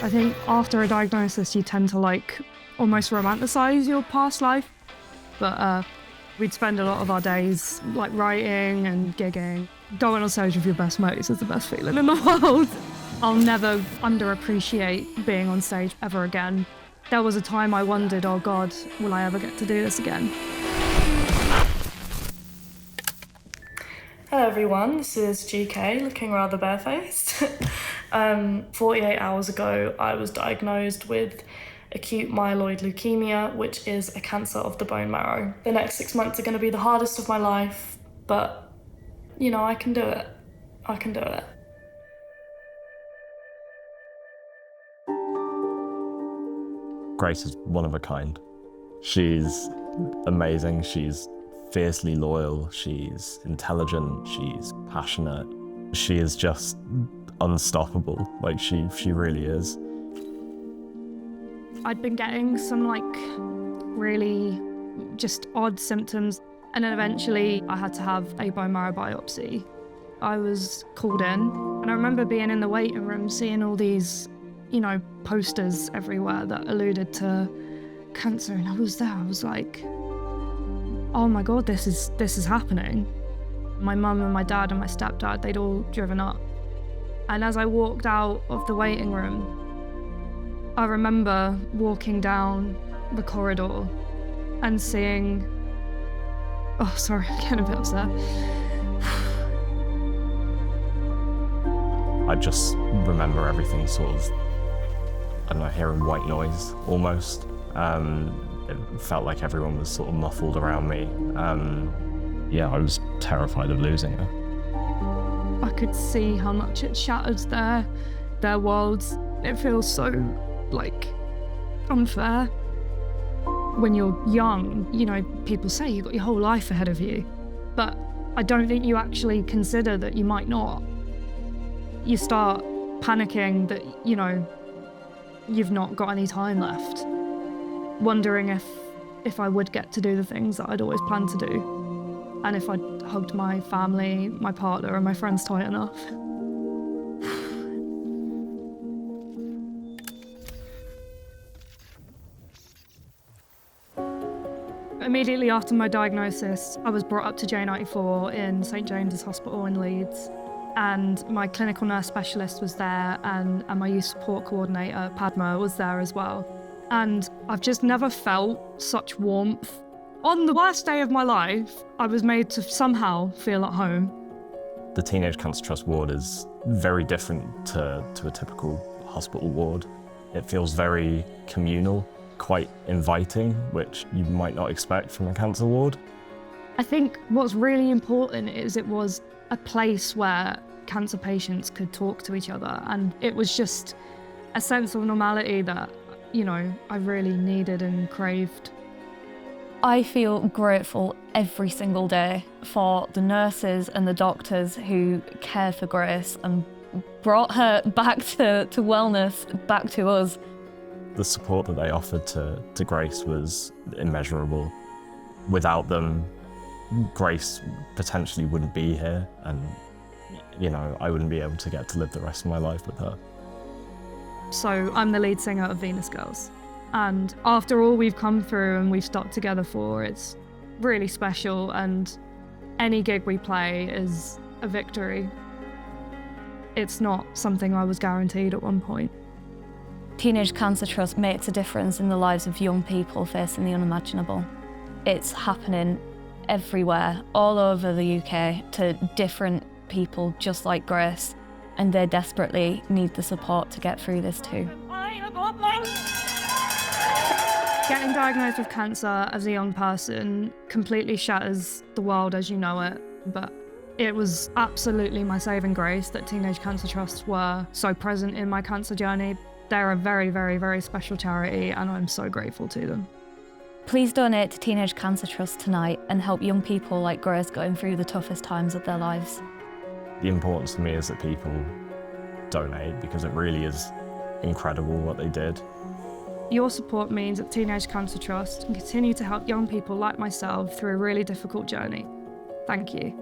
I think after a diagnosis, you tend to almost romanticize your past life. But we'd spend a lot of our days writing and gigging. Going on stage with your best mates is the best feeling in the world. I'll never underappreciate being on stage ever again. There was a time I wondered, oh God, will I ever get to do this again? Hello everyone, this is GK, looking rather barefaced. 48 hours ago, I was diagnosed with acute myeloid leukemia, which is a cancer of the bone marrow. The next 6 months are going to be the hardest of my life, but, I can do it. I can do it. Grace is one of a kind. She's amazing, she's fiercely loyal, she's intelligent, she's passionate. She is just unstoppable, she really is. I'd been getting some really just odd symptoms, and then eventually I had to have a bone marrow biopsy. I was called in, and I remember being in the waiting room seeing all these, posters everywhere that alluded to cancer, and I was there, I was like, oh my God, this is happening. My mum and my dad and my stepdad, they'd all driven up. And as I walked out of the waiting room, I remember walking down the corridor and seeing, oh, sorry, I'm getting a bit upset. I just remember everything sort of, hearing white noise almost. It felt like everyone was sort of muffled around me. I was terrified of losing her. I could see how much it shattered their worlds. It feels so, unfair. When you're young, people say you've got your whole life ahead of you, but I don't think you actually consider that you might not. You start panicking that, you've not got any time left. Wondering if I would get to do the things that I'd always planned to do, and if I'd hugged my family, my partner, and my friends tight enough. Immediately after my diagnosis, I was brought up to J94 in St James's Hospital in Leeds, and my clinical nurse specialist was there, and my youth support coordinator, Padma, was there as well. And I've just never felt such warmth. On the worst day of my life, I was made to somehow feel at home. The Teenage Cancer Trust ward is very different to a typical hospital ward. It feels very communal, quite inviting, which you might not expect from a cancer ward. I think what's really important is it was a place where cancer patients could talk to each other, and it was just a sense of normality that I really needed and craved. I feel grateful every single day for the nurses and the doctors who cared for Grace and brought her back to wellness, back to us. The support that they offered to Grace was immeasurable. Without them, Grace potentially wouldn't be here, and I wouldn't be able to get to live the rest of my life with her. So I'm the lead singer of Venus Girls, and after all we've come through and we've stuck together for, it's really special, and any gig we play is a victory. It's not something I was guaranteed at one point. Teenage Cancer Trust makes a difference in the lives of young people facing the unimaginable. It's happening everywhere, all over the UK, to different people just like Grace, and they desperately need the support to get through this too. Getting diagnosed with cancer as a young person completely shatters the world as you know it, but it was absolutely my saving grace that Teenage Cancer Trusts were so present in my cancer journey. They're a very, very, very special charity, and I'm so grateful to them. Please donate to Teenage Cancer Trust tonight and help young people like Grace going through the toughest times of their lives. The importance to me is that people donate, because it really is incredible what they did. Your support means that Teenage Cancer Trust can continue to help young people like myself through a really difficult journey. Thank you.